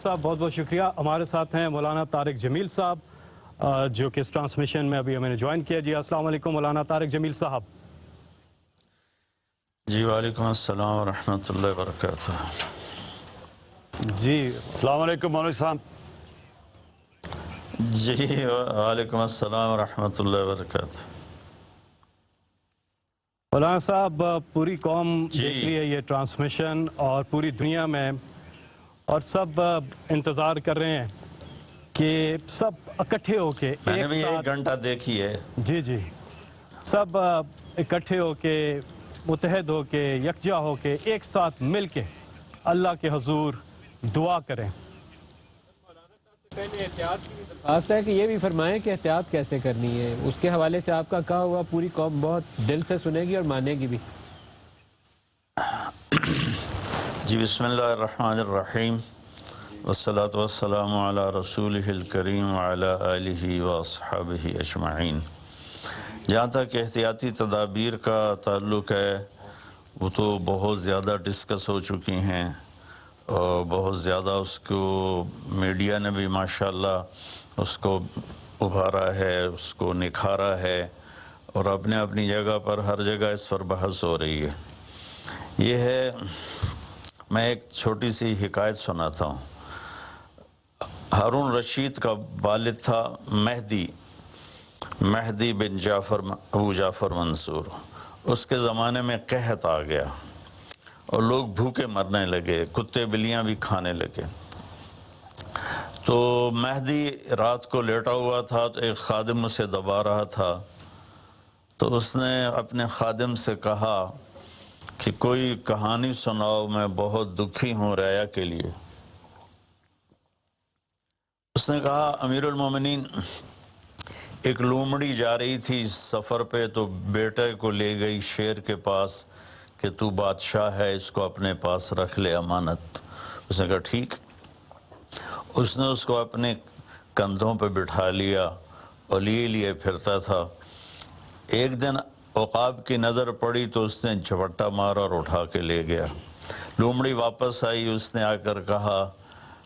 صاحب بہت بہت شکریہ. ہمارے ساتھ ہیں مولانا طارق جمیل صاحب جو کہ اس ٹرانسمیشن میں ابھی ہمیں نے جوائن کیا. جی السلام علیکم مولانا طارق جمیل صاحب. جی وعلیکم السلام ورحمۃ اللہ وبرکاتہ. جی السلام علیکم مولوی صاحب. جی وعلیکم السلام ورحمۃ اللہ وبرکاتہ. مولانا صاحب پوری قوم جی. دیکھ رہی ہے یہ ٹرانسمیشن اور پوری دنیا میں، اور سب انتظار کر رہے ہیں کہ سب اکٹھے ہو کے میں نے ایک بھی ساتھ 1 گھنٹہ دیکھی ہے. جی سب اکٹھے ہو کے، متحد ہو کے، یکجا ہو کے، ایک ساتھ مل کے اللہ کے حضور دعا کریں. پہلے احتیاط کی درخواست ہے کہ یہ بھی فرمائیں کہ احتیاط کیسے کرنی ہے. اس کے حوالے سے آپ کا کہا ہوا پوری قوم بہت دل سے سنے گی اور مانے گی بھی. جی بسم اللہ الرحمن الرحیم والصلاة والسلام علی رسولہ الکریم وعلی آلہ واصحابہ اجمعین. جہاں تک احتیاطی تدابیر کا تعلق ہے وہ تو بہت زیادہ ڈسکس ہو چکی ہیں اور بہت زیادہ اس کو میڈیا نے بھی ماشاءاللہ اس کو ابھارا ہے، اس کو نکھارا ہے، اور اپنے اپنی جگہ پر ہر جگہ اس پر بحث ہو رہی ہے. یہ ہے، میں ایک چھوٹی سی حکایت سناتا ہوں. ہارون رشید کا والد تھا مہدی بن ابو جعفر منصور. اس کے زمانے میں قحط آ گیا اور لوگ بھوکے مرنے لگے، کتے بلیاں بھی کھانے لگے. تو مہدی رات کو لیٹا ہوا تھا تو ایک خادم اسے دبا رہا تھا. تو اس نے اپنے خادم سے کہا کہ کوئی کہانی سناؤ، میں بہت دکھی ہوں رعایا کے لیے. اس نے کہا امیر المومنین، ایک لومڑی جا رہی تھی سفر پہ تو بیٹے کو لے گئی شیر کے پاس کہ تو بادشاہ ہے، اس کو اپنے پاس رکھ لے امانت. اس نے کہا ٹھیک. اس نے اس کو اپنے کندھوں پہ بٹھا لیا اور لیے پھرتا تھا. ایک دن عقاب کی نظر پڑی تو اس نے جھپٹا مارا اور اٹھا کے لے گیا. لومڑی واپس آئی، اس نے آ کر کہا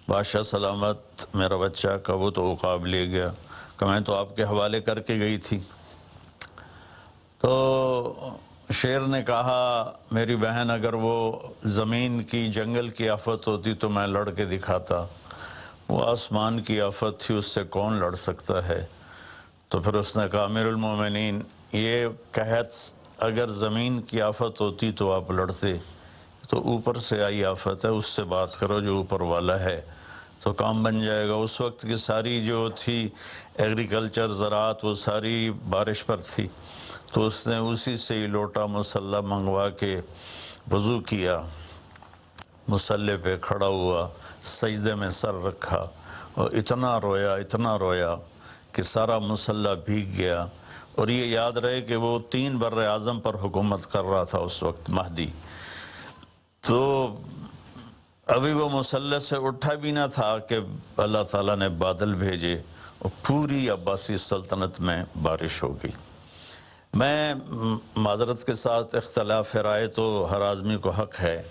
بادشاہ سلامت، میرا بچہ کا وہ تو عقاب لے گیا. کہ میں تو آپ کے حوالے کر کے گئی تھی. تو شیر نے کہا میری بہن، اگر وہ زمین کی جنگل کی آفت ہوتی تو میں لڑ کے دکھاتا، وہ آسمان کی آفت تھی، اس سے کون لڑ سکتا ہے. تو پھر اس نے کہا امیر المومنین، یہ قحط اگر زمین کی آفت ہوتی تو آپ لڑتے، تو اوپر سے آئی آفت ہے، اس سے بات کرو جو اوپر والا ہے تو کام بن جائے گا. اس وقت کی ساری جو تھی ایگریکلچر، زراعت، وہ ساری بارش پر تھی. تو اس نے اسی سے ہی لوٹا مسلح منگوا کے وضو کیا، مسلح پہ کھڑا ہوا، سجدے میں سر رکھا اور اتنا رویا کہ سارا مسلح بھیگ گیا. اور یہ یاد رہے کہ وہ 3 بر اعظم پر حکومت کر رہا تھا اس وقت مہدی. تو ابھی وہ مسلح سے اٹھا بھی نہ تھا کہ اللہ تعالیٰ نے بادل بھیجے اور پوری عباسی سلطنت میں بارش ہو گئی. میں معذرت کے ساتھ اختلاف رائے تو ہر آدمی کو حق ہے.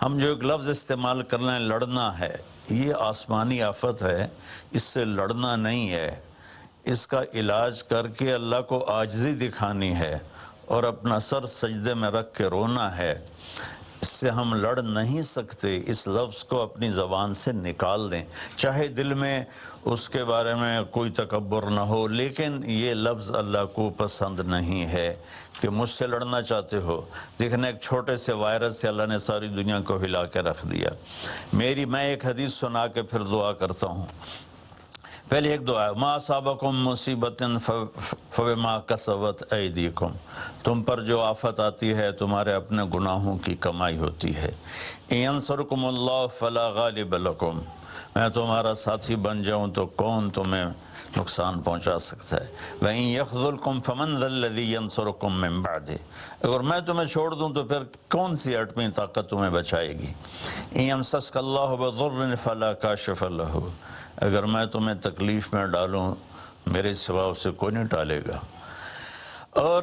ہم جو ایک لفظ استعمال کر رہے ہیں لڑنا ہے، یہ آسمانی آفت ہے، اس سے لڑنا نہیں ہے. اس کا علاج کر کے اللہ کو عاجزی دکھانی ہے اور اپنا سر سجدے میں رکھ کے رونا ہے. اس سے ہم لڑ نہیں سکتے. اس لفظ کو اپنی زبان سے نکال دیں، چاہے دل میں اس کے بارے میں کوئی تکبر نہ ہو، لیکن یہ لفظ اللہ کو پسند نہیں ہے. کہ مجھ سے لڑنا چاہتے ہو، دیکھنا ایک چھوٹے سے وائرس سے اللہ نے ساری دنیا کو ہلا کے رکھ دیا. میں ایک حدیث سنا کے پھر دعا کرتا ہوں. پہلے ایک دعا ہے، ما اصابکم مصیبت فبما کسبت ایدیکم، تم پر جو آفت آتی ہے تمہارے اپنے گناہوں کی کمائی ہوتی ہے. ان ینصرکم اللہ فلا غالب لکم، میں تمہارا ساتھی بن جاؤں تو کون تمہیں نقصان پہنچا سکتا ہے. وَإِن يَخْذُلْكُمْ فَمَنْ ذَا الَّذِي يَنْصُرُكُمْ مِنْ بَعْدِهِ، اگر میں تمہیں چھوڑ دوں تو پھر کون سی اٹمی طاقت تمہیں بچائے گی. إِن يَمْسَسْكَ اللَّهُ بِضُرٍّ فَلَا كَاشِفَ لَهُ، اگر میں تمہیں تکلیف میں ڈالوں میرے سوا اسے کوئی نہیں ٹالے گا. اور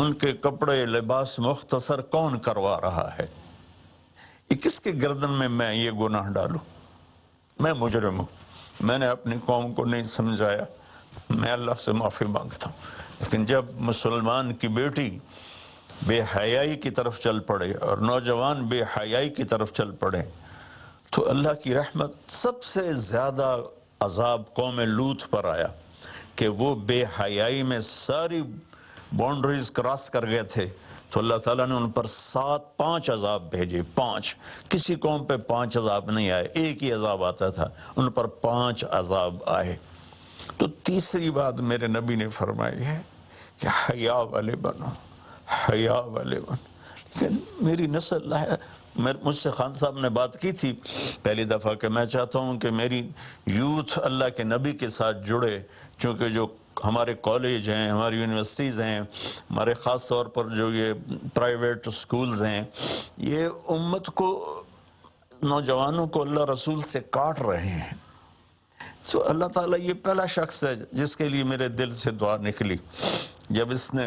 ان کے کپڑے لباس مختصر کون کروا رہا ہے؟ یہ کس کے گردن میں یہ گناہ ڈالوں؟ میں مجرم ہوں، میں نے اپنی قوم کو نہیں سمجھایا، میں اللہ سے معافی مانگتا ہوں۔ لیکن جب مسلمان کی بیٹی بے حیائی کی طرف چل پڑے اور نوجوان بے حیائی کی طرف چل پڑے تو اللہ کی رحمت، سب سے زیادہ عذاب قوم لوط پر آیا کہ وہ بے حیائی میں ساری باؤنڈریز کراس کر گئے تھے، تو اللہ تعالیٰ نے ان پر 5 عذاب بھیجے۔ 5، کسی قوم پہ 5 عذاب نہیں آئے، ایک ہی عذاب آتا تھا، ان پر 5 عذاب آئے۔ تو تیسری بات میرے نبی نے فرمائی ہے کہ حیا والے بنو، حیا والے بنو۔ لیکن میری نسل ہے، مجھ سے خان صاحب نے بات کی تھی پہلی دفعہ کہ میں چاہتا ہوں کہ میری یوتھ اللہ کے نبی کے ساتھ جڑے، چونکہ جو ہمارے کالج ہیں، ہماری یونیورسٹیز ہیں، ہمارے خاص طور پر جو یہ پرائیویٹ سکولز ہیں، یہ امت کو، نوجوانوں کو اللہ رسول سے کاٹ رہے ہیں۔ تو اللہ تعالیٰ یہ پہلا شخص ہے جس کے لیے میرے دل سے دعا نکلی جب اس نے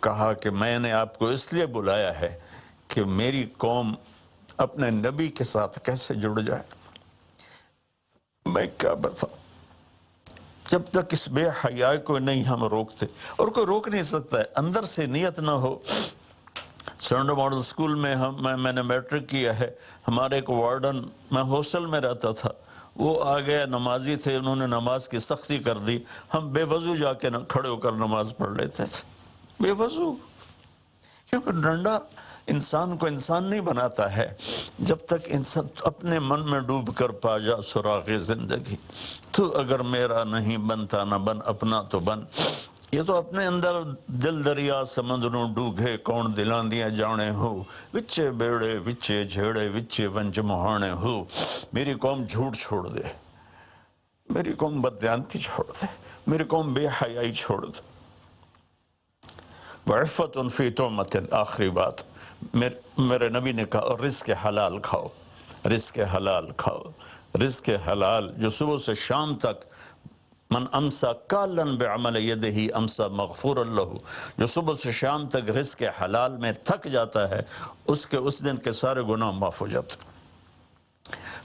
کہا کہ میں نے آپ کو اس لیے بلایا ہے کہ میری قوم اپنے نبی کے ساتھ کیسے جڑ جائے۔ میں کیا بتاؤں، جب تک اس بے حیائی کو نہیں ہم روکتے، اور کوئی روک نہیں سکتا ہے، اندر سے نیت نہ ہو۔ سرنڈو ماڈل سکول میں میں نے میٹرک کیا ہے، ہمارے ایک وارڈن، میں ہاسٹل میں رہتا تھا، وہ آ گئے، نمازی تھے، انہوں نے نماز کی سختی کر دی، ہم بے وضو جا کے کھڑے ہو کر نماز پڑھ لیتے تھے، بے وضو، کیونکہ ڈنڈا انسان کو انسان نہیں بناتا ہے جب تک انسان اپنے من میں ڈوب کر پا جا سراغ زندگی۔ تو اگر میرا نہیں بنتا نہ بن، اپنا تو بن۔ یہ تو اپنے اندر دل دریا سمندروں ڈوگے کون دلاندیاں جانے ہو، وچے بیڑے وچے جھیڑے وچے ونج مہانے ہو۔ میری قوم جھوٹ چھوڑ دے، میری قوم بددیانتی چھوڑ دے، میری قوم بے حیائی چھوڑ دے۔ وعفت فی طعمت، آخری بات میرے نبی نے کہا، رزق حلال کھاؤ، رزق حلال کھاؤ، رزق حلال جو صبح سے شام تک، من امسا کالن بعمل یدہ امسا مغفور لہ، جو صبح سے شام تک رزق حلال میں تھک جاتا ہے اس دن کے سارے گناہ معاف ہو جاتے۔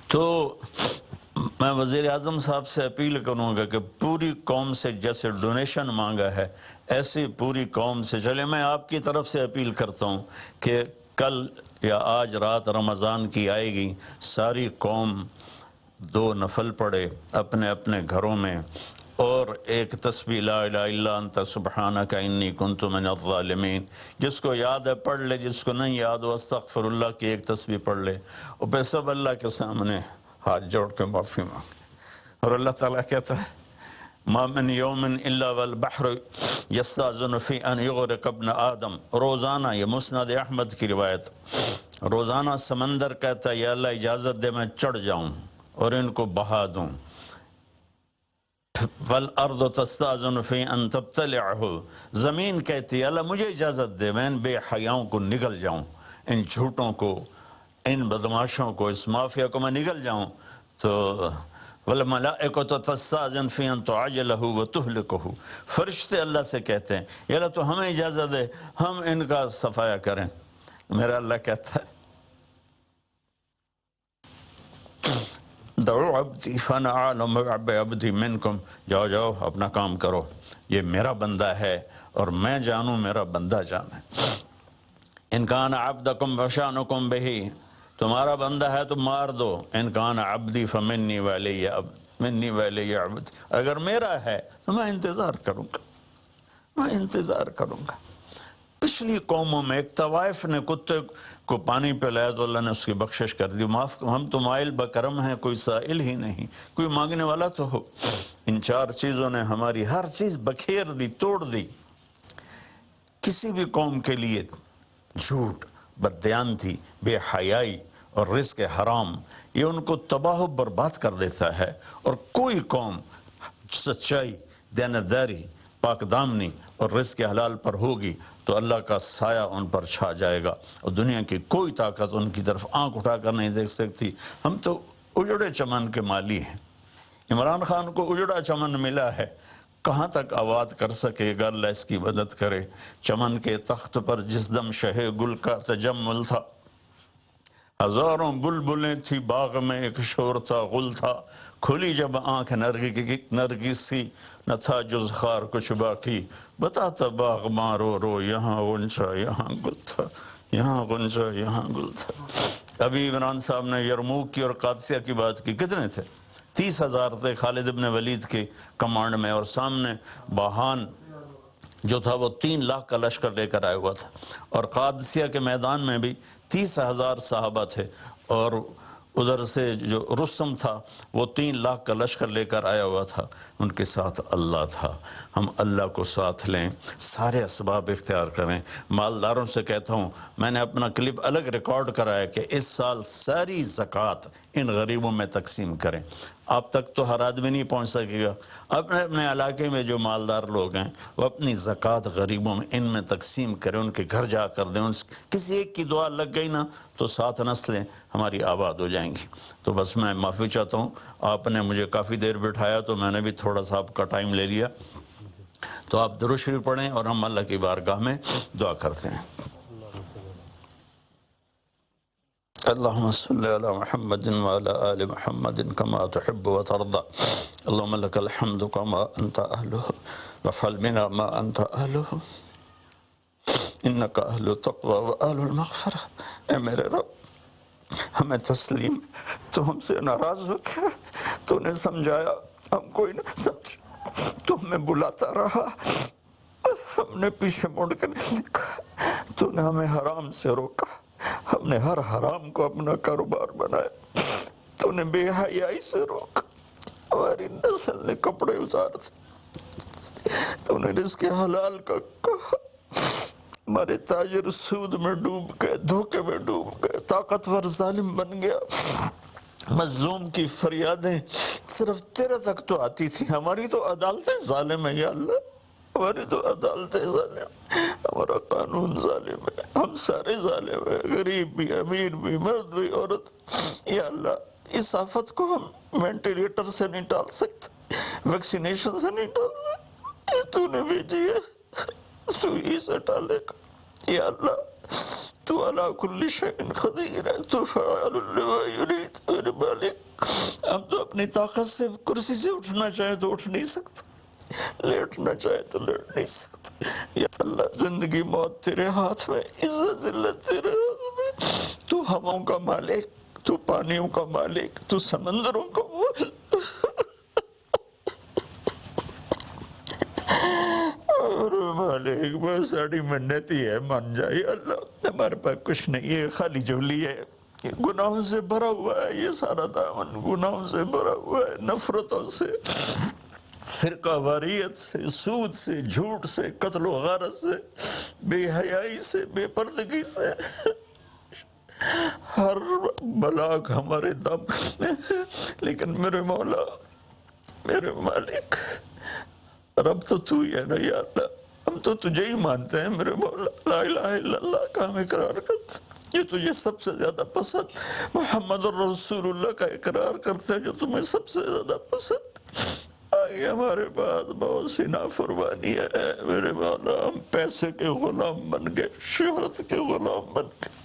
تو میں وزیر اعظم صاحب سے اپیل کروں گا کہ پوری قوم سے جیسے ڈونیشن مانگا ہے، ایسی پوری قوم سے چلے۔ میں آپ کی طرف سے اپیل کرتا ہوں کہ کل یا آج رات رمضان کی آئے گی، ساری قوم 2 نفل پڑھے اپنے اپنے گھروں میں، اور ایک تسبیح لا الہ الا انت سبحانک انی کنت من الظالمین، جس کو یاد ہے پڑھ لے، جس کو نہیں یاد ہو استغفر اللہ کی ایک تسبیح پڑھ لے، اور پھر سب اللہ کے سامنے ہاتھ جوڑ کے معافی مانگ۔ اور اللہ تعالیٰ کہتا ہے ما من یوم الا والبحر یستاذن فی ان یغرق ابن آدم، روزانہ، یہ مسند احمد کی روایت، روزانہ سمندر کہتا ہے یا اللہ اجازت دے میں چڑھ جاؤں اور ان کو بہا دوں۔ والارض تستاذن فی ان تبتلعہ، زمین کہتی ہے اللہ مجھے اجازت دے میں ان بے حیاؤں کو نگل جاؤں، ان جھوٹوں کو، ان بدماشوں کو، اس مافیا کو میں نگل جاؤں۔ تو والملائکۃ تستاذن فی ان تعجلہ وتہلکہ، فرشتے اللہ سے کہتے ہیں یا اللہ تو ہمیں اجازت دے ہم ان کا صفایا کریں۔ میرا اللہ کہتا ہے دعو عبدی فانا اعلم بعبدی منکم، جاؤ جاؤ اپنا کام کرو، یہ میرا بندہ ہے اور میں جانوں میرا بندہ جانے۔ ان کان عبدکم فشانکم بہی، تمہارا بندہ ہے تو مار دو، ان کان عبدی فمنی ولی منی ولی عبد، اگر میرا ہے تو میں انتظار کروں گا، میں انتظار کروں گا۔ پچھلی قوموں میں ایک طوائف نے کتے کو پانی پلایا تو اللہ نے اس کی بخشش کر دی، معاف، ہم تو مائل بکرم ہیں، کوئی سائل ہی نہیں، کوئی مانگنے والا تو ہو۔ ان 4 چیزوں نے ہماری ہر چیز بکھیر دی، توڑ دی۔ کسی بھی قوم کے لیے جھوٹ، بددیانتی، بے حیائی اور رزق حرام، یہ ان کو تباہ و برباد کر دیتا ہے، اور کوئی قوم سچائی، دیانتداری، پاک دامنی اور رزق حلال پر ہوگی تو اللہ کا سایہ ان پر چھا جائے گا، اور دنیا کی کوئی طاقت ان کی طرف آنکھ اٹھا کر نہیں دیکھ سکتی۔ ہم تو اجڑے چمن کے مالی ہیں، عمران خان کو اجڑا چمن ملا ہے، کہاں تک آباد کر سکے گا اللہ اس کی مدد کرے۔ چمن کے تخت پر جس دم شہ گل کا تجمل تھا، ہزاروں بلبلیں تھی باغ میں ایک شور تھا غل تھا، کھلی جب آنکھ نرگس سی نہ تھا جز خار کچھ باقی، بتاتا باغ ماں رو رو یہاں غنچہ یہاں گل تھا، یہاں غنچہ یہاں گل تھا۔ ابھی عمران صاحب نے یرموک کی اور قادسیہ کی بات کی، کتنے تھے؟ 30,000 تھے خالد ابن ولید کے کمانڈ میں، اور سامنے باہان جو تھا وہ 3 لاکھ کا لشکر لے کر آیا ہوا تھا، اور قادسیہ کے میدان میں بھی 30,000 صحابہ تھے، اور ادھر سے جو رستم تھا وہ 3 لاکھ کا لشکر لے کر آیا ہوا تھا، ان کے ساتھ اللہ تھا۔ ہم اللہ کو ساتھ لیں، سارے اسباب اختیار کریں۔ مالداروں سے کہتا ہوں، میں نے اپنا کلپ الگ ریکارڈ کرایا کہ اس سال ساری زکوٰۃ ان غریبوں میں تقسیم کریں۔ آپ تک تو ہر آدمی نہیں پہنچ سکے گا، اپنے اپنے علاقے میں جو مالدار لوگ ہیں وہ اپنی زکوٰۃ غریبوں میں ان میں تقسیم کریں، ان کے گھر جا کر دیں۔ کسی ایک کی دعا لگ گئی نا تو 7 نسلیں ہماری آباد ہو جائیں گی۔ تو بس میں معافی چاہتا ہوں، آپ نے مجھے کافی دیر بٹھایا تو میں نے بھی تھوڑا سا آپ کا ٹائم لے لیا، تو آپ درود شریف پڑھیں اور ہم اللہ کی بارگاہ میں دعا کرتے ہیں۔ اللهم صل على محمد وعلى آل محمد كما تحب وترضى اللهم لك الحمد كما أنت أهله وافعل بنا ما أنت أهله إنك أهل التقوى وأهل المغفرة۔ اے میرے رب، ہمیں تسلیم، تو ہم سے ناراض ہو گیا، تو نے سمجھایا ہم کوئی نہ سمجھا، تو ہمیں بلاتا رہا، ہم نے پیچھے مڑ کر نہیں دیکھا، تو نے ہمیں حرام سے روکا، ہم نے ہر حرام کو اپنا کاروبار بنایا، تو نے بے حیائی سے روکا، ہماری نسل نے کپڑے اتار دیے، تو نے رزق حلال کا کہا، ہمارے تاجر سود میں ڈوب گئے، دھوکے میں ڈوب گئے، طاقتور ظالم بن گیا، مظلوم کی فریادیں صرف تیرے تک تو آتی تھی، ہماری تو عدالتیں ظالم ہیں یا اللہ، ہماری تو عدالتیں ظالم، ہمارا قانون ظالم ہے، ہم سارے ظالم ہیں، غریب بھی، امیر بھی، مرد بھی، عورت۔ یا اللہ، اس آفت کو ہم وینٹیلیٹر سے نہیں ٹال سکتے، ویکسینیشن سے نہیں ٹال سکتے، یہ تو نے بھیجی ہے، تو ہی سے ٹالے گا۔ یا اللہ، تو علی کل شیء قدیر ہے، تو فعال لما یرید۔ میرے مالک، ہم تو اپنی طاقت سے کرسی سے اٹھنا چاہیں تو اٹھ نہیں سکتے، لیٹنا چاہے تو لیٹ نہیں سکتے۔ یا اللہ، زندگی موت تیرے ہاتھ میں، عزت ذلت تیرے ہاتھ میں، تو ہواؤں کا مالک، تو پانیوں کا مالک، تو سمندروں کا مالک۔ اور مالک، بہت ساری منتی ہے، مان جائے اللہ، ہمارے پاس کچھ نہیں ہے، خالی جھولی ہے، یہ گناہوں سے بھرا ہوا ہے، یہ سارا دامن گناہوں سے بھرا ہوا ہے، نفرتوں سے، فرقہ واریت سے، سود سے، جھوٹ سے، قتل و غارت سے، بے حیائی سے، بے پردگی سے، ہر بلاک ہمارے دم میں، لیکن میرے مولا، میرے مالک، رب تو ہی ہے نا یا اللہ، ہم تو تجھے ہی مانتے ہیں میرے مولا، لا الہ الا اللہ کا ہم اقرار کرتے ہیں، یہ تجھے سب سے زیادہ پسند، محمد الرسول اللہ کا اقرار کرتے ہیں جو تمہیں سب سے زیادہ پسند۔ آگے ہمارے بعد بہت سی نافرمانی ہے میرے مولا، ہم پیسے کے غلام بن گئے، شہرت کے غلام بن گئے،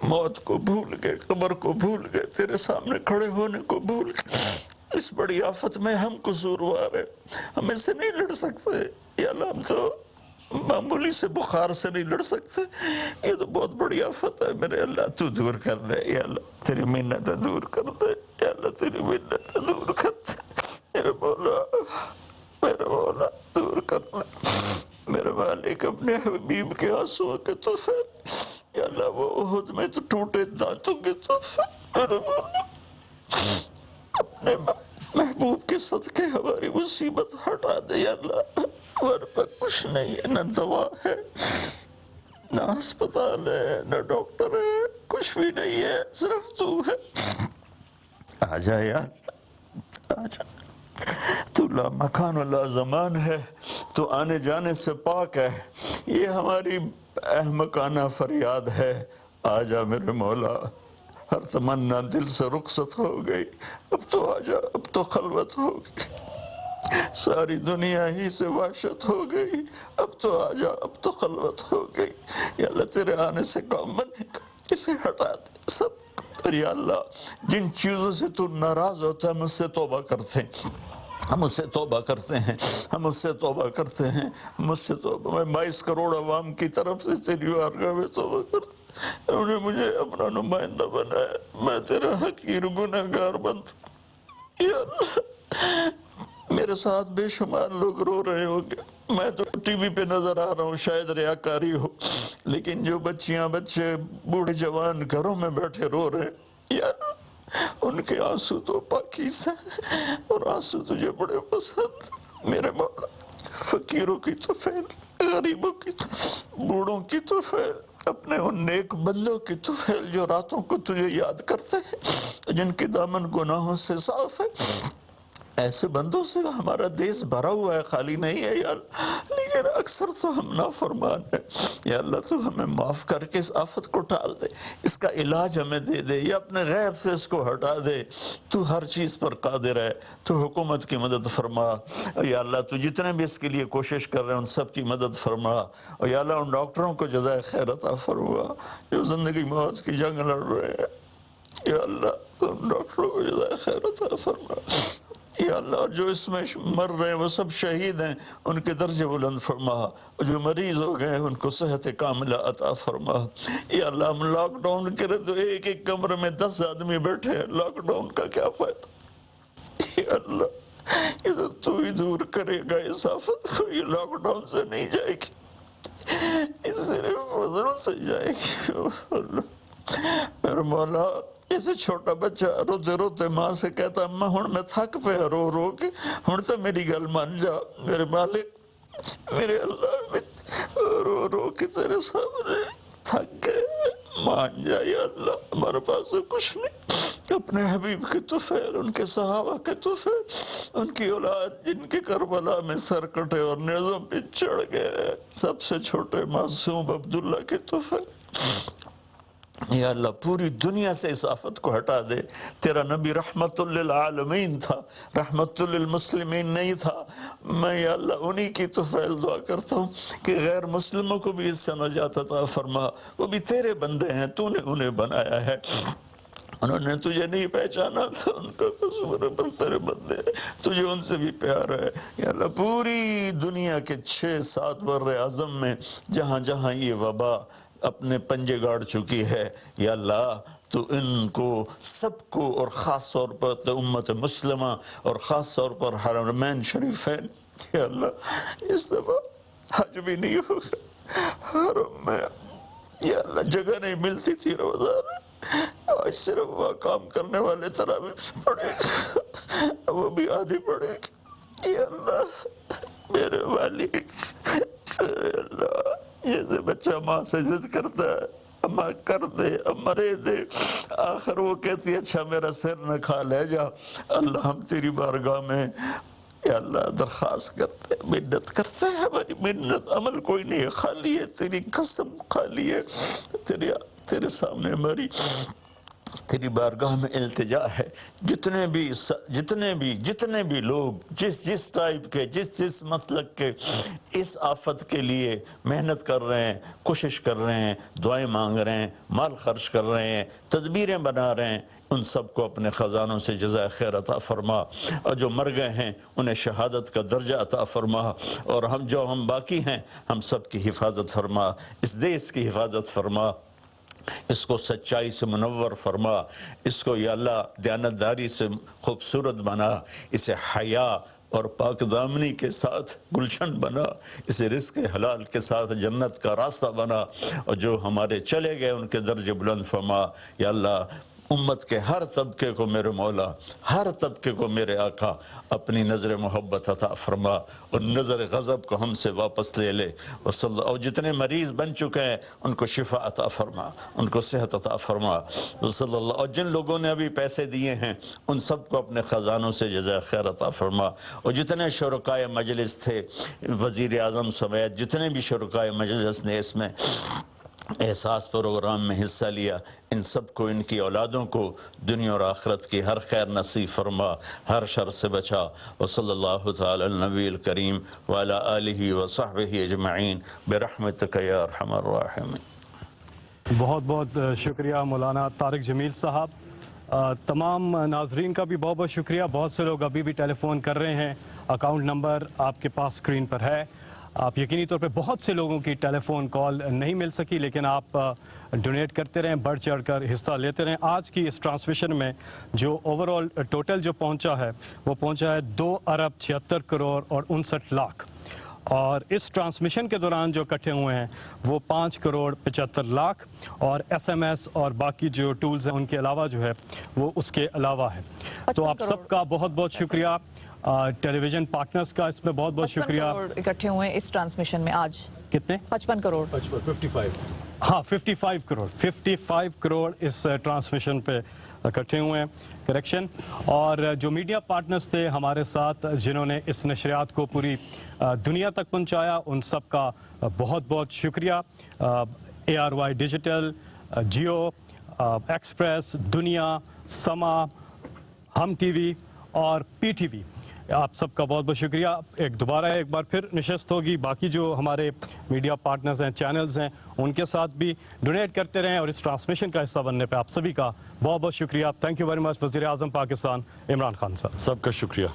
موت کو بھول گئے، قبر کو بھول گئے، تیرے سامنے کھڑے ہونے کو بھول گئے۔ اس بڑی آفت میں ہم قصوروار ہیں، ہم اس سے نہیں لڑ سکتے یا اللہ، ہم تو معمولی سے بخار سے نہیں لڑ سکتے، یہ تو بہت بڑی آفت ہے میرے اللہ، تو دور کر دے یا اللہ، تیری منتیں دور کر دے یا اللہ، تیری منتیں دور کر دے میرے مولا، میرے مولا، دور کر دے میرے مالک، اپنے حبیب کے آنسوں کے تحفے یا اللہ، وہ احد میں تو ٹوٹے دانتوں کے تحفے میرے مولا، اپنے محبوب کے صدقے ہماری مصیبت ہٹا دے یا اللہ، ہمارے پاس کچھ نہیں ہے، نہ دوا ہے، نہ ہسپتال ہے، نہ ڈاکٹر ہے، کچھ بھی نہیں ہے، صرف تو ہے۔ آ جا یار، آ جا، تو لا مکان ولا زمان ہے، تو آنے جانے سے پاک ہے، یہ ہماری احمقانہ فریاد ہے، آ جا میرے مولا، ہر تمنا دل سے رخصت ہو گئی، اب تو آ جا، اب تو خلوت ہو گئی۔ ساری دنیا ہی سے وحشت ہو گئی، اب تو آ جا، اب تو خلوت ہو گئی، یا اللہ تیرے آنے سے کام بنے گا، اسے ہٹا دے سب۔ اور یا اللہ جن چیزوں سے تو ناراض ہوتا ہے ہم اس سے توبہ کرتے ہیں، ہم اس سے توبہ کرتے ہیں، ہم اس سے توبہ کرتے ہیں، ہم اس سے توبہ۔ میں 22 کروڑ عوام کی طرف سے تیری بارگاہ میں توبہ کرتا ہوں، انہوں نے مجھے اپنا نمائندہ بنایا، میں تیرا حقیر گنہگار بنتا۔ یا اللہ میرے ساتھ بے شمار لوگ رو رہے ہوں گے، میں تو ٹی وی پہ نظر آ رہا ہوں، شاید ریاکاری ہو، لیکن جو بچیاں بچے بوڑھے جوان گھروں میں بیٹھے رو رہے ہیں، یا ان کے آنسو تو پاکیزہ ہیں، اور آنسو تجھے بڑے پسند۔ میرے مولا فقیروں کی تو فیل، غریبوں کی تو، بوڑھوں کی تو فیل، اپنے ان نیک بندوں کی تو فیل جو راتوں کو تجھے یاد کرتے ہیں، جن کے دامن گناہوں سے صاف ہے۔ ایسے بندوں سے ہمارا دیس بھرا ہوا ہے، خالی نہیں ہے یا اللہ، لیکن اکثر تو ہم نافرمان ہیں۔ یا اللہ تو ہمیں معاف کر کے اس آفت کو ٹال دے، اس کا علاج ہمیں دے دے، یا اپنے غیب سے اس کو ہٹا دے۔ تو ہر چیز پر قادر ہے، تو حکومت کی مدد فرما۔ یا اللہ تو جتنے بھی اس کے لیے کوشش کر رہے ہیں ان سب کی مدد فرما۔ اور یا اللہ ان ڈاکٹروں کو جزائے خیر عطا فرما جو زندگی موت کی جنگ لڑ رہے ہیں۔ یا اللہ تو ان ڈاکٹروں کو جزائے خیر عطا فرما۔ یا اللہ جو اس میں مر رہے ہیں وہ سب شہید ہیں، ان کے درجے بلند فرما، اور جو مریض ہو گئے ان کو صحت کاملہ عطا فرما۔ یا اللہ ہم لاک ڈاؤن کرے تو ایک ایک کمرے میں 10 آدمی بیٹھے ہیں، لاک ڈاؤن کا کیا فائدہ؟ یا اللہ یہ تو تو ہی دور کرے گا اس آفت کو، یہ لاک ڈاؤن سے نہیں جائے گی، یہ صرف فضل سے جائے گی۔ اللہ میرے مولا جیسے چھوٹا بچہ روتے روتے ماں سے کہتا اماں ہن میں تھک پہ رو رو کے، ہن تو میری گل مان جا میرے مالک، میرے اللہ میں رو رو کے تیرے سامنے تھک گئے، مان جا یا اللہ، ہمارے پاس کچھ نہیں، اپنے حبیب کے طفیل، ان کے صحابہ کے طفیل، ان کی اولاد جن کے کربلا میں سر کٹے اور نیزوں پہ چڑھ گئے، سب سے چھوٹے معصوم عبداللہ کے طفیل۔ یا اللہ پوری دنیا سے اس آفت کو ہٹا دے۔ تیرا نبی رحمت للعالمین تھا، رحمت للمسلمین نہیں تھا۔ میں یا اللہ انہی کی طفیل دعا کرتا ہوں کہ غیر مسلموں کو بھی اس سے نجات عطا فرما، وہ بھی تیرے بندے ہیں، تو نے انہیں بنایا ہے، انہوں نے تجھے نہیں پہچانا تھا، ان کا قصور ہے، پر تیرے بندے ہیں، تجھے ان سے بھی پیار ہے۔ یا اللہ پوری دنیا کے 6-7 بر اعظم میں جہاں جہاں یہ وبا اپنے پنجے گاڑ چکی ہے، یا اللہ تو ان کو سب کو، اور خاص طور پر امت مسلمہ اور خاص طور پر حرمین شریفین، یا اللہ اس دفعہ حج بھی نہیں ہوگا حرم میں، یا اللہ جگہ نہیں ملتی تھی روزہ میں، آج صرف وہ کام کرنے والے تراویح پڑھے گا، وہ بھی آدھی پڑھے گا۔ یا اللہ میرے والد، میرے اللہ جیسے بچہ ماں سے ضد کرتا ہے اماں کر دے، اماں دے دے، آخر وہ کہتی ہے اچھا میرا سر نہ کھا لے جا۔ اللہ ہم تیری بارگاہ میں یا اللہ درخواست کرتے ہیں، منت کرتے ہیں، ہماری منت عمل کوئی نہیں ہے، خالی ہے تیری قسم، خالی ہے تیرے سامنے ہماری تیری بارگاہ میں التجا ہے۔ جتنے بھی لوگ جس ٹائپ کے جس مسلک کے اس آفت کے لیے محنت کر رہے ہیں، کوشش کر رہے ہیں، دعائیں مانگ رہے ہیں، مال خرچ کر رہے ہیں، تدبیریں بنا رہے ہیں، ان سب کو اپنے خزانوں سے جزائے خیر عطا فرما، اور جو مر گئے ہیں انہیں شہادت کا درجہ عطا فرما، اور ہم باقی ہیں ہم سب کی حفاظت فرما، اس دیس کی حفاظت فرما، اس کو سچائی سے منور فرما، اس کو یا اللہ دیانتداری سے خوبصورت بنا، اسے حیا اور پاک دامنی کے ساتھ گلشن بنا، اسے رزق حلال کے ساتھ جنت کا راستہ بنا، اور جو ہمارے چلے گئے ان کے درجے بلند فرما۔ یا اللہ امت کے ہر طبقے کو میرے مولا، ہر طبقے کو میرے آقا اپنی نظر محبت عطا فرما، اور نظر غضب کو ہم سے واپس لے لے، اور جتنے مریض بن چکے ہیں ان کو شفا عطا فرما، ان کو صحت عطا فرما صلی اللہ، اور جن لوگوں نے ابھی پیسے دیے ہیں ان سب کو اپنے خزانوں سے جزائے خیر عطا فرما، اور جتنے شرکائے مجلس تھے وزیر اعظم سمیت جتنے بھی شرکائے مجلس نے اس میں احساس پروگرام میں حصہ لیا، ان سب کو، ان کی اولادوں کو دنیا اور آخرت کی ہر خیر نصیب فرما، ہر شر سے بچا۔ وصلی اللہ تعالی النبی الکریم وعلی آلہ وصحبہ اجمعین برحمتک یا ارحم الراحمین۔ بہت بہت شکریہ مولانا طارق جمیل صاحب۔ تمام ناظرین کا بھی بہت بہت شکریہ۔ بہت سے لوگ ابھی بھی ٹیلی فون کر رہے ہیں، اکاؤنٹ نمبر آپ کے پاس اسکرین پر ہے۔ آپ یقینی طور پہ بہت سے لوگوں کی ٹیلی فون کال نہیں مل سکی، لیکن آپ ڈونیٹ کرتے رہیں، بڑھ چڑھ کر حصہ لیتے رہیں۔ آج کی اس ٹرانسمیشن میں جو اوور آل ٹوٹل جو پہنچا ہے وہ پہنچا ہے 2,76,59,00,000، اور اس ٹرانسمیشن کے دوران جو اکٹھے ہوئے ہیں وہ 5,75,00,000، اور ایس ایم ایس اور باقی جو ٹولز ہیں ان کے علاوہ جو ہے وہ اس کے علاوہ ہے۔ تو آپ سب کا بہت بہت شکریہ، ٹیلی ویژن پارٹنرز کا اس میں بہت بہت شکریہ۔ اکٹھے ہوئے ہیں اس ٹرانسمیشن میں آج کتنے؟ 55 کروڑ۔ 55 ہاں 55 کروڑ اس ٹرانسمیشن پہ اکٹھے ہوئے ہیں، کریکشن۔ اور جو میڈیا پارٹنرز تھے ہمارے ساتھ جنہوں نے اس نشریات کو پوری دنیا تک پہنچایا، ان سب کا بہت بہت شکریہ۔ ARY ڈیجیٹل، جیو، ایکسپریس، دنیا، سما، ہم ٹی وی اور پی ٹی وی، آپ سب کا بہت بہت شکریہ۔ ایک بار پھر نشست ہوگی، باقی جو ہمارے میڈیا پارٹنرز ہیں، چینلز ہیں، ان کے ساتھ بھی ڈونیٹ کرتے رہیں، اور اس ٹرانسمیشن کا حصہ بننے پہ آپ سبھی کا بہت بہت شکریہ۔ Thank you very much. وزیر اعظم پاکستان عمران خان صاحب، سب کا شکریہ۔